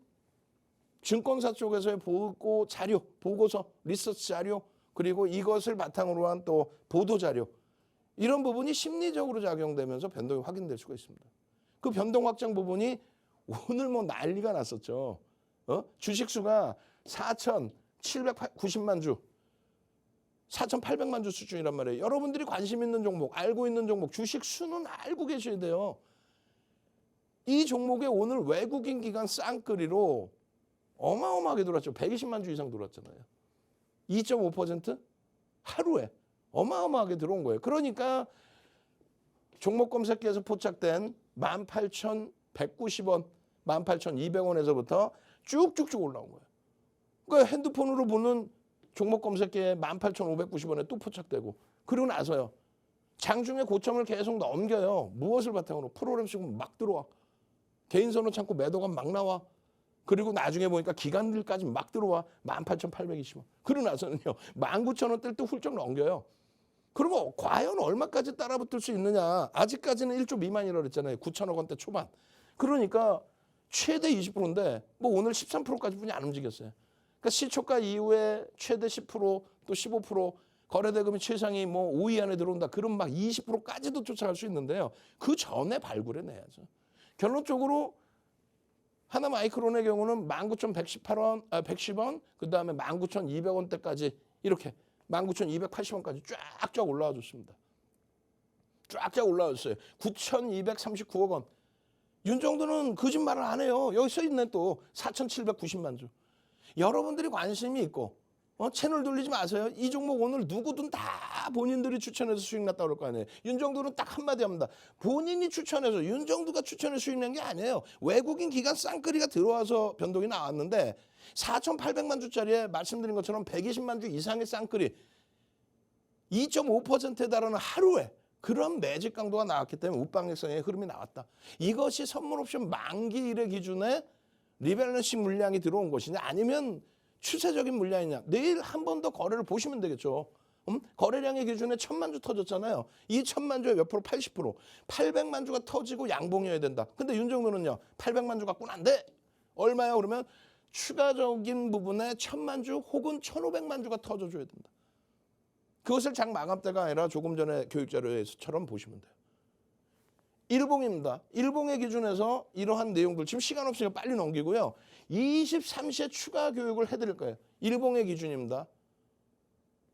Speaker 2: 증권사 쪽에서의 보고 자료, 보고서, 리서치 자료, 그리고 이것을 바탕으로 한 또 보도 자료, 이런 부분이 심리적으로 작용되면서 변동이 확인될 수가 있습니다. 그 변동 확장 부분이 오늘 뭐 난리가 났었죠. 주식수가 4,790만 주, 4,800만 주 수준이란 말이에요. 여러분들이 관심 있는 종목, 알고 있는 종목, 주식수는 알고 계셔야 돼요. 이 종목에 오늘 외국인 기관 쌍끌이로 어마어마하게 들어왔죠. 120만 주 이상 들어왔잖아요. 2.5% 하루에 어마어마하게 들어온 거예요. 그러니까 종목 검색기에서 포착된 18,190원, 18,200원에서부터 쭉쭉쭉 올라온 거예요. 그러니까 핸드폰으로 보는 종목 검색기에 18,590원에 또 포착되고, 그리고 나서요. 장중에 고점을 계속 넘겨요. 무엇을 바탕으로? 프로그램 쓰고 막 들어와. 개인선호 창고 매도가 막 나와. 그리고 나중에 보니까 기관들까지 막 들어와. 18,820원. 그러고 나서는요. 19,000원대를 또 훌쩍 넘겨요. 그리고 과연 얼마까지 따라붙을 수 있느냐. 아직까지는 1조 미만이라고 그랬잖아요. 9천억 원대 초반. 그러니까 최대 20%인데 뭐 오늘 13%까지 뿐이 안 움직였어요. 그러니까 시초가 이후에 최대 10%, 또 15%, 거래대금이 최상위 뭐 5위 안에 들어온다. 그럼 막 20%까지도 쫓아갈 수 있는데요. 그 전에 발굴해내야죠. 결론적으로 하나마이크론의 경우는 19,118원, 110원, 그 다음에 19,200원대까지 이렇게 19,280원까지 쫙쫙 올라와 줬습니다. 쫙쫙 올라왔어요. 9,239억 원. 윤 정도는 거짓말을 안 해요. 여기 써 있네 또 4,790만 주. 여러분들이 관심이 있고 채널 돌리지 마세요. 이 종목 오늘 누구든 다 본인들이 추천해서 수익 났다고 그럴 거 아니에요. 윤정두는 딱 한마디 합니다. 본인이 추천해서 윤정두가 추천해서 수익 낸 게 아니에요. 외국인 기관 쌍끌이가 들어와서 변동이 나왔는데 4,800만 주짜리에 말씀드린 것처럼 120만 주 이상의 쌍끌이 2.5%에 달하는 하루에 그런 매직 강도가 나왔기 때문에 우방액성의 흐름이 나왔다. 이것이 선물옵션 만기일의 기준에 리밸런싱 물량이 들어온 것이냐 아니면 추세적인 물량이냐. 내일 한 번 더 거래를 보시면 되겠죠. 거래량의 기준에 1,000만 주 터졌잖아요. 이 1,000만 주에 몇 프로? 80%. 800만 주가 터지고 양봉이어야 된다. 근데 윤정도는요. 800만 주 갖고는 안 돼. 얼마야? 그러면 추가적인 부분에 1,000만 주 혹은 1,500만 주가 터져줘야 된다. 그것을 장 마감 때가 아니라 조금 전에 교육자료에서처럼 보시면 돼요. 일봉입니다. 일봉의 기준에서 이러한 내용들 지금 시간 없으니까 빨리 넘기고요. 23시에 추가 교육을 해드릴 거예요. 일봉의 기준입니다.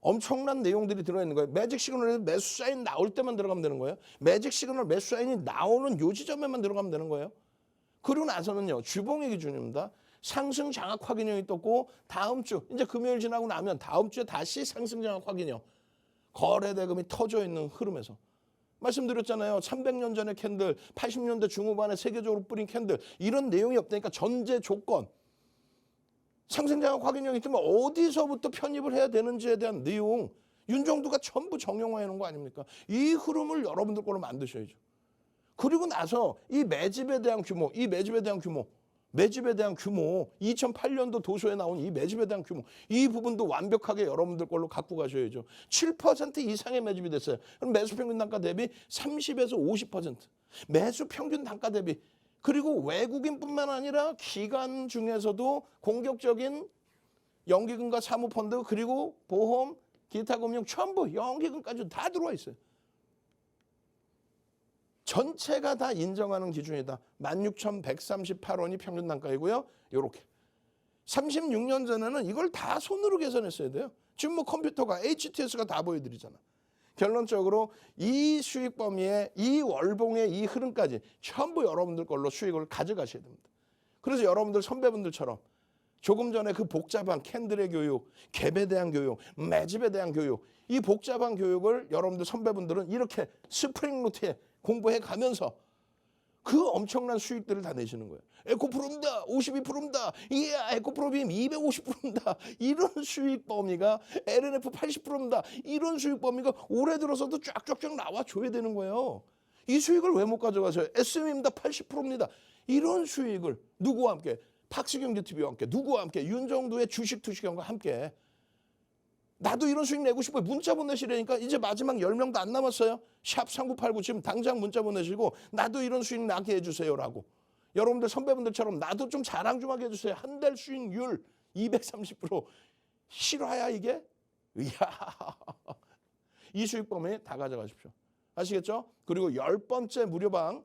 Speaker 2: 엄청난 내용들이 들어있는 거예요. 매직 시그널에 매수 사인 나올 때만 들어가면 되는 거예요. 매직 시그널 매수 사인이 나오는 요 지점에만 들어가면 되는 거예요. 그리고 나서는요. 주봉의 기준입니다. 상승 장악 확인형이 떴고 다음 주 이제 금요일 지나고 나면 다음 주에 다시 상승 장악 확인형. 거래 대금이 터져 있는 흐름에서. 말씀드렸잖아요. 300년 전의 캔들, 80년대 중후반에 세계적으로 뿌린 캔들 이런 내용이 없다니까 전제 조건. 상승장악 확인형이 뜨면 어디서부터 편입을 해야 되는지에 대한 내용 윤정두가 전부 정형화해 놓은 거 아닙니까? 이 흐름을 여러분들 걸로 만드셔야죠. 그리고 나서 이 매집에 대한 규모, 매집에 대한 규모 2008년도 도서에 나온 이 매집에 대한 규모 이 부분도 완벽하게 여러분들 걸로 갖고 가셔야죠. 7% 이상의 매집이 됐어요. 그럼 매수 평균 단가 대비 30에서 50%. 매수 평균 단가 대비 그리고 외국인뿐만 아니라 기관 중에서도 공격적인 연기금과 사모펀드 그리고 보험, 기타 금융 전부 연기금까지 다 들어와 있어요. 전체가 다 인정하는 기준이다. 16,138원이 평균 단가이고요. 요렇게. 36년 전에는 이걸 다 손으로 계산했어야 돼요. 지금 뭐 컴퓨터가 HTS가 다 보여드리잖아. 결론적으로 이 수익 범위에 이 월봉의 이 흐름까지 전부 여러분들 걸로 수익을 가져가셔야 됩니다. 그래서 여러분들 선배분들처럼 조금 전에 그 복잡한 캔들의 교육, 갭에 대한 교육, 매집에 대한 교육, 이 복잡한 교육을 여러분들 선배분들은 이렇게 스프링 루트에 공부해 가면서 그 엄청난 수익들을 다 내시는 거예요. 에코프로입니다. 52%입니다. 예, 에코프로빔 250%입니다. 이런 수익 범위가 LNF 80%입니다. 이런 수익 범위가 올해 들어서도 쫙쫙쫙 나와줘야 되는 거예요. 이 수익을 왜 못 가져가세요? SM입니다. 80%입니다. 이런 수익을 누구와 함께? 박수경제TV와 함께, 누구와 함께? 윤정두의 주식 투시경과 함께. 나도 이런 수익 내고 싶어요. 문자 보내시라니까. 이제 마지막 10명도 안 남았어요. 샵 3989 지금 당장 문자 보내시고 나도 이런 수익 나게 해주세요라고. 여러분들 선배분들처럼 나도 좀 자랑 좀 하게 해주세요. 한 달 수익률 230%. 실화야 이게? 이야. 이 수익 범위 다 가져가십시오. 아시겠죠? 그리고 10번째 무료방.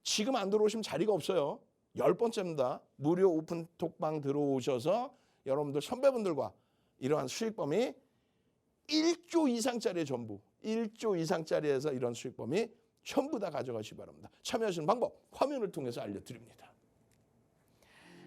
Speaker 2: 지금 안 들어오시면 자리가 없어요. 10번째입니다. 무료 오픈 톡방 들어오셔서 여러분들 선배분들과 이러한 수익 범위 1조 이상짜리 전부 1조 이상짜리에서 이런 수익 범위 전부 다 가져가시기 바랍니다. 참여하시는 방법 화면을 통해서 알려드립니다.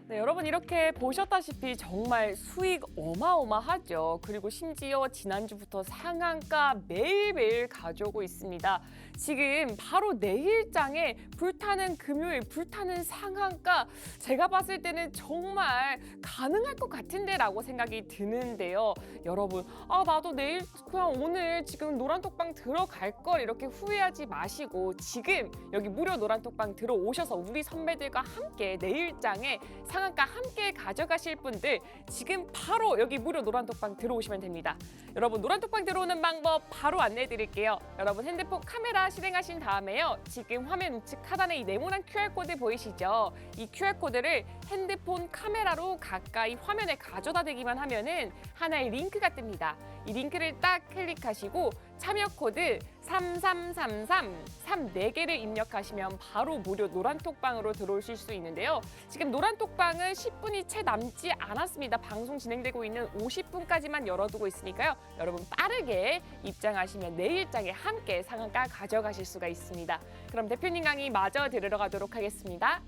Speaker 1: 네, 여러분 이렇게 보셨다시피 정말 수익 어마어마하죠. 그리고 심지어 지난주부터 상한가 매일매일 가져오고 있습니다. 지금 바로 내일장에 불타는 금요일, 불타는 상한가 제가 봤을 때는 정말 가능할 것 같은데 라고 생각이 드는데요. 여러분 나도 내일 그냥 오늘 지금 노란톡방 들어갈 걸 이렇게 후회하지 마시고 지금 여기 무료 노란톡방 들어오셔서 우리 선배들과 함께 내일장에 상한가 함께 가져가실 분들 지금 바로 여기 무료 노란톡방 들어오시면 됩니다. 여러분 노란톡방 들어오는 방법 바로 안내해 드릴게요. 여러분 핸드폰 카메라 실행하신 다음에요. 지금 화면 우측 하단에 이 네모난 QR코드 보이시죠? 이 QR코드를 핸드폰 카메라로 가까이 화면에 가져다 대기만 하면은 하나의 링크가 뜹니다. 이 링크를 딱 클릭하시고 참여 코드 3333 34개를 입력하시면 바로 무료 노란톡방으로 들어오실 수 있는데요. 지금 노란톡방은 10분이 채 남지 않았습니다. 방송 진행되고 있는 50분까지만 열어두고 있으니까요. 여러분 빠르게 입장하시면 내일장에 함께 상한가 가져가실 수가 있습니다. 그럼 대표님 강의 마저 들으러 가도록 하겠습니다.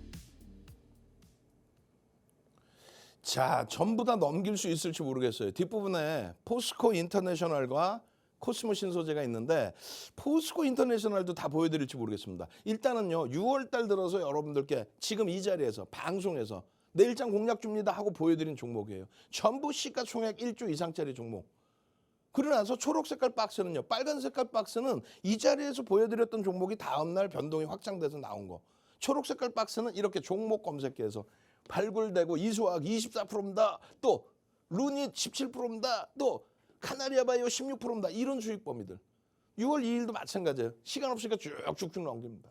Speaker 2: 자, 전부 다 넘길 수 있을지 모르겠어요. 뒷부분에 포스코 인터내셔널과 코스모 신소재가 있는데 포스코 인터내셔널도 다 보여드릴지 모르겠습니다. 일단은요 6월 달 들어서 여러분들께 지금 이 자리에서 방송에서 내일장 공략 줍니다 하고 보여드린 종목이에요. 전부 시가총액 1조 이상짜리 종목. 그러고 나서 초록 색깔 박스는요. 빨간 색깔 박스는 이 자리에서 보여드렸던 종목이 다음날 변동이 확장돼서 나온 거. 초록 색깔 박스는 이렇게 종목 검색기에서 발굴되고 이수화학 24%입니다. 또 루닛 17%입니다. 또 카나리아 바이오 16%입니다. 이런 수익 범위들. 6월 2일도 마찬가지예요. 시간 없으니까 쭉쭉쭉 넘깁니다.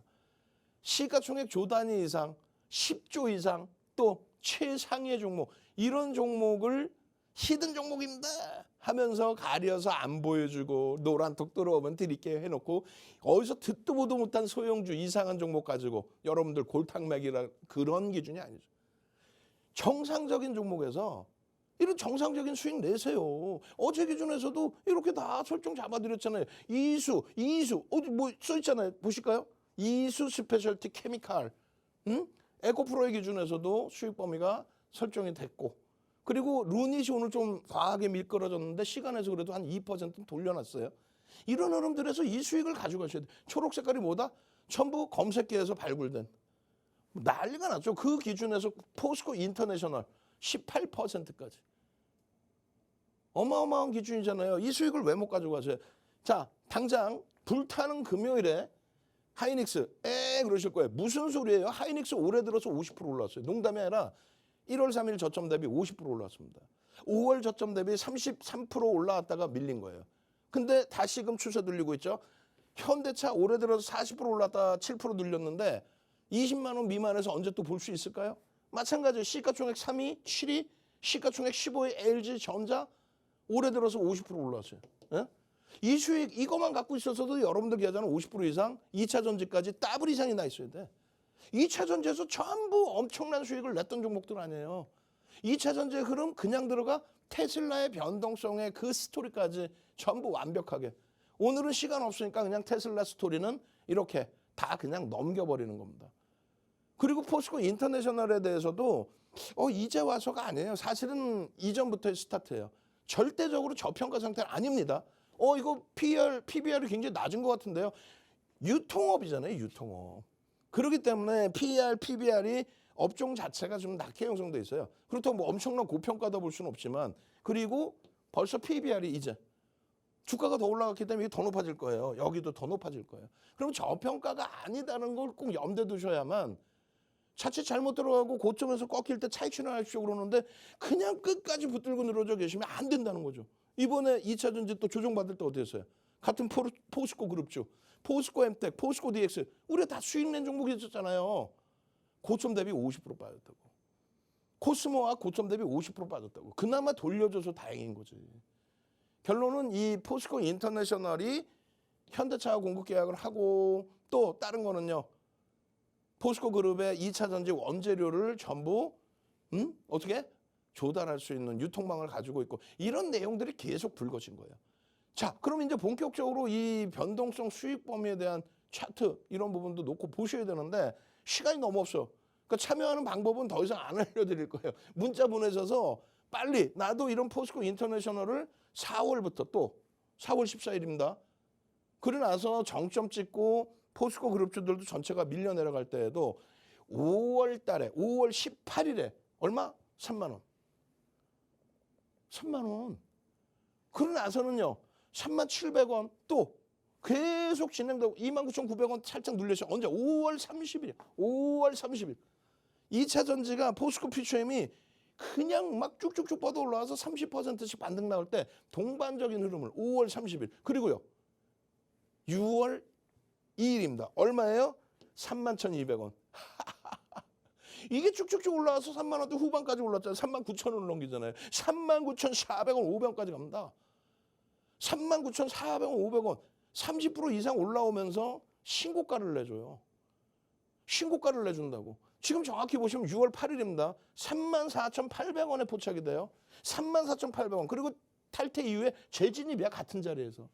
Speaker 2: 시가총액 조 단위 이상, 10조 이상, 또 최상위의 종목. 이런 종목을 히든 종목입니다 하면서 가려서 안 보여주고 노란톡 들어오면 드릴게요 해놓고 어디서 듣도 보도 못한 소형주 이상한 종목 가지고 여러분들 골탕 먹이라 그런 기준이 아니죠. 정상적인 종목에서 이런 정상적인 수익 내세요. 어제 기준에서도 이렇게 다 설정 잡아드렸잖아요. 이수 어디 뭐 써있잖아요. 보실까요? 이수 스페셜티 케미칼. 에코프로의 기준에서도 수익 범위가 설정이 됐고 그리고 루닛이 오늘 좀 과하게 밀끌어졌는데 시간에서 그래도 한 2%는 돌려놨어요. 이런 흐름들에서 이 수익을 가져가셔야 돼요. 초록 색깔이 뭐다? 전부 검색기에서 발굴된. 난리가 났죠. 그 기준에서 포스코 인터내셔널 18%까지. 어마어마한 기준이잖아요. 이 수익을 왜 못 가져가세요? 자, 당장 불타는 금요일에 하이닉스 그러실 거예요. 무슨 소리예요? 하이닉스 올해 들어서 50% 올랐어요. 농담이 아니라 1월 3일 저점 대비 50% 올랐습니다. 5월 저점 대비 33% 올라왔다가 밀린 거예요. 근데 다시금 추세 들리고 있죠. 현대차 올해 들어서 40% 올랐다 7% 늘렸는데 20만 원 미만에서 언제 또 볼 수 있을까요? 마찬가지로 시가총액 3위, 7위 시가총액 15위 LG전자 올해 들어서 50% 올랐어요. 예? 이 수익 이것만 갖고 있었어도 여러분들 계좌는 50% 이상 2차 전지까지 더블 이상이 나 있어야 돼. 2차 전지에서 전부 엄청난 수익을 냈던 종목들 아니에요. 2차 전지의 흐름 그냥 들어가 테슬라의 변동성의 그 스토리까지 전부 완벽하게. 오늘은 시간 없으니까 그냥 테슬라 스토리는 이렇게 다 그냥 넘겨버리는 겁니다. 그리고 포스코 인터내셔널에 대해서도 이제 와서가 아니에요. 사실은 이전부터의 스타트예요. 절대적으로 저평가 상태는 아닙니다. 이거 PBR이 굉장히 낮은 것 같은데요. 유통업이잖아요. 유통업. 그렇기 때문에 PER, PBR이 업종 자체가 좀 낮게 형성돼 있어요. 그렇다고 뭐 엄청난 고평가다 볼 수는 없지만 그리고 벌써 PBR이 이제 주가가 더 올라갔기 때문에 이게 더 높아질 거예요. 여기도 더 높아질 거예요. 그럼 저평가가 아니다는 걸 꼭 염두에 두셔야만 자칫 잘못 들어가고 고점에서 꺾일 때 차익 실현하십시오 그러는데 그냥 끝까지 붙들고 늘어져 계시면 안 된다는 거죠. 이번에 2차 전지 또 조정받을 때 어떻게 했어요? 같은 포스코 그룹주, 포스코 엠텍, 포스코 DX 우리가 다 수익 낸 종목이 있었잖아요. 고점 대비 50% 빠졌다고. 코스모와 고점 대비 50% 빠졌다고. 그나마 돌려줘서 다행인 거지. 결론은 이 포스코 인터내셔널이 현대차와 공급 계약을 하고 또 다른 거는요. 포스코 그룹의 2차 전지 원재료를 전부 어떻게 조달할 수 있는 유통망을 가지고 있고 이런 내용들이 계속 불거진 거예요. 자, 그럼 이제 본격적으로 이 변동성 수익 범위에 대한 차트 이런 부분도 놓고 보셔야 되는데 시간이 너무 없어. 그러니까 참여하는 방법은 더 이상 안 알려드릴 거예요. 문자 보내셔서 빨리 나도 이런 포스코 인터내셔널을 4월부터 또 4월 14일입니다. 그러고 나서 정점 찍고 포스코 그룹주들도 전체가 밀려 내려갈 때에도 5월 달에 5월 18일에 얼마? 3만 원. 3만 원. 그러고 나서는요. 3만 700원 또 계속 진행되고 29,900원 살짝 눌려서 언제? 5월 30일. 5월 30일. 2차 전지가 포스코 퓨처엠이 그냥 막 쭉쭉쭉 뻗어 올라와서 30%씩 반등 나올 때 동반적인 흐름을 5월 30일 그리고요. 6월 2일입니다. 얼마예요? 31,200원. 이게 쭉쭉쭉 올라와서 3만 원대 후반까지 올랐잖아요. 39,000원을 넘기잖아요. 39,400원, 500원까지 갑니다. 39,400원, 500원. 30% 이상 올라오면서 신고가를 내줘요. 신고가를 내준다고. 지금 정확히 보시면 6월 8일입니다. 34,800원에 포착이 돼요. 34,800원. 그리고 탈퇴 이후에 재진입이야. 같은 자리에서.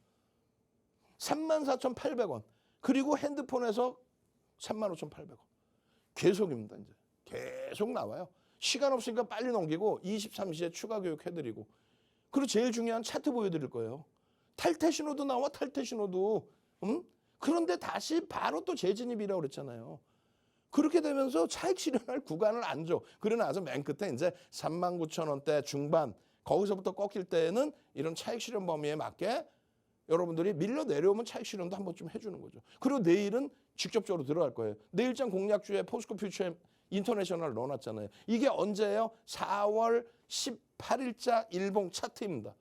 Speaker 2: 34,800원. 그리고 핸드폰에서 35,800원. 계속입니다. 이제. 계속 나와요. 시간 없으니까 빨리 넘기고 23시에 추가 교육 해드리고. 그리고 제일 중요한 차트 보여드릴 거예요. 탈퇴 신호도 나와. 탈퇴 신호도. 그런데 다시 바로 또 재진입이라고 그랬잖아요. 그렇게 되면서 차익 실현할 구간을 안 줘. 그러고 나서 맨 끝에 이제 39,000원대 중반 거기서부터 꺾일 때에는 이런 차익 실현 범위에 맞게 여러분들이 밀려 내려오면 차익 실현도 한번 좀 해주는 거죠. 그리고 내일은 직접적으로 들어갈 거예요. 내일장 공략주에 포스코 퓨처엠 인터내셔널 넣어놨잖아요. 이게 언제예요? 4월 18일자 일봉 차트입니다.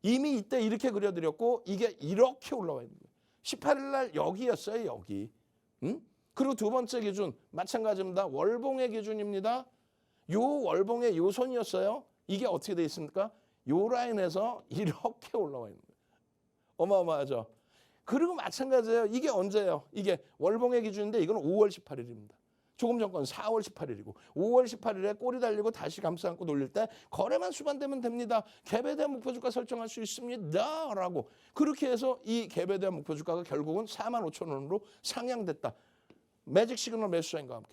Speaker 2: 이미 이때 이렇게 그려드렸고 이게 이렇게 올라와 있는 거예요. 18일 날 여기였어요. 여기. 그리고 두 번째 기준 마찬가지입니다. 월봉의 기준입니다. 요 월봉의 요 선이었어요. 이게 어떻게 돼 있습니까? 요 라인에서 이렇게 올라와 있는 거예요. 어마어마하죠. 그리고 마찬가지예요. 이게 언제예요? 이게 월봉의 기준인데 이건 5월 18일입니다. 조금 전 건 4월 18일이고 5월 18일에 꼬리 달리고 다시 감싸 안고 놀릴 때 거래만 수반되면 됩니다. 갭에 대한 목표주가 설정할 수 있습니다. 라고 그렇게 해서 이 갭에 대한 목표주가가 결국은 45,000원으로 상향됐다. 매직 시그널 매수자인과 함께.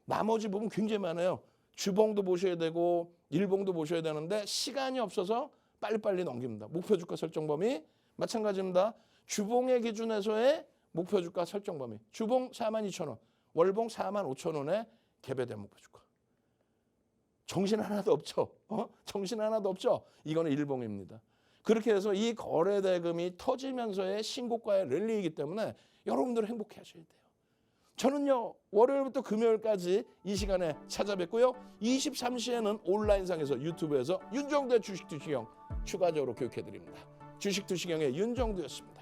Speaker 2: 나머지 부분 굉장히 많아요. 주봉도 보셔야 되고 일봉도 보셔야 되는데 시간이 없어서 빨리빨리 넘깁니다. 목표주가 설정 범위 마찬가지입니다. 주봉의 기준에서의 목표주가 설정 범위. 주봉 42,000원, 월봉 45,000원에 갭에 대한 목표주가. 정신 하나도 없죠. 정신 하나도 없죠. 이거는 일봉입니다. 그렇게 해서 이 거래 대금이 터지면서의 신고가의 랠리이기 때문에 여러분들은 행복해 하셔야 돼요. 저는요 월요일부터 금요일까지 이 시간에 찾아뵙고요. 23시에는 온라인상에서 유튜브에서 윤정두의 주식 투시경 추가적으로 교육해드립니다. 주식 투시경의 윤정두였습니다.